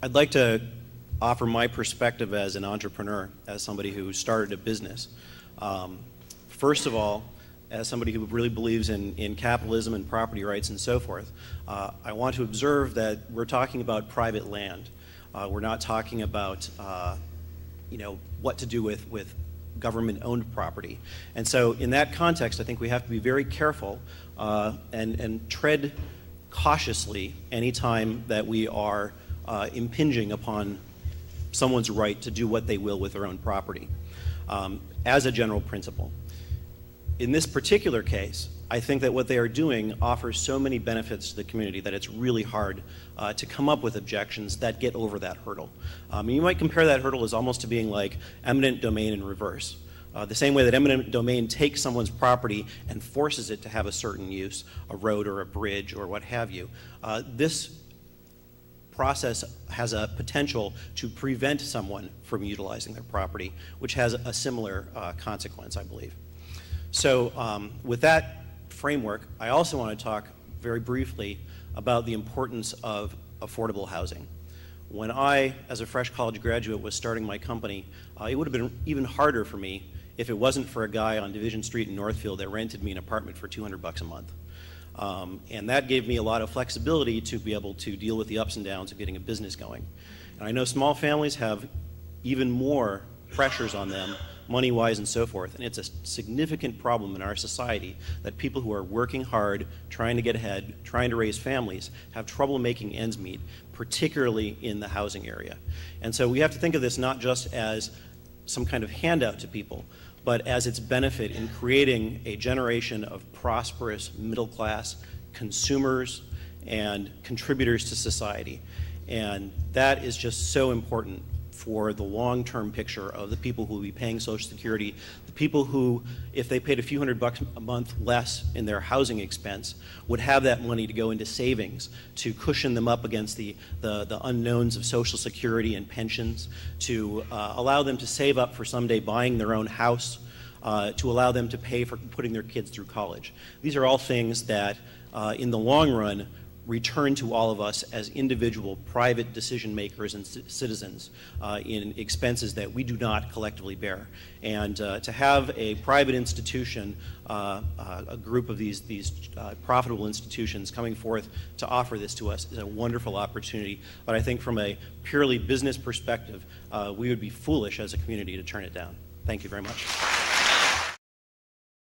I'd like to offer my perspective as an entrepreneur, as somebody who started a business. First of all, as somebody who really believes in capitalism and property rights and so forth, I want to observe that we're talking about private land. We're not talking about what to do with government-owned property. And so in that context, I think we have to be very careful and tread cautiously anytime that we are impinging upon someone's right to do what they will with their own property, as a general principle. In this particular case, I think that what they are doing offers so many benefits to the community that it's really hard to come up with objections that get over that hurdle. You might compare that hurdle as almost to being like eminent domain in reverse. The same way that eminent domain takes someone's property and forces it to have a certain use, a road or a bridge or what have you. This process has a potential to prevent someone from utilizing their property, which has a similar consequence, I believe. So with that framework, I also want to talk very briefly about the importance of affordable housing. When I, as a fresh college graduate, was starting my company, it would have been even harder for me if it wasn't for a guy on Division Street in Northfield that rented me an apartment for $200 a month. And that gave me a lot of flexibility to be able to deal with the ups and downs of getting a business going. And I know small families have even more pressures on them, money-wise and so forth, and it's a significant problem in our society that people who are working hard, trying to get ahead, trying to raise families, have trouble making ends meet, particularly in the housing area. And so we have to think of this not just as some kind of handout to people, but as its benefit in creating a generation of prosperous middle-class consumers and contributors to society. And that is just so important for the long-term picture of the people who will be paying Social Security, the people who, if they paid a few $100 a month less in their housing expense, would have that money to go into savings to cushion them up against the unknowns of Social Security and pensions, to allow them to save up for someday buying their own house, to allow them to pay for putting their kids through college. These are all things that, in the long run, return to all of us as individual private decision makers and citizens in expenses that we do not collectively bear. And to have a private institution, a group of these profitable institutions coming forth to offer this to us is a wonderful opportunity. But I think from a purely business perspective, we would be foolish as a community to turn it down. Thank you very much.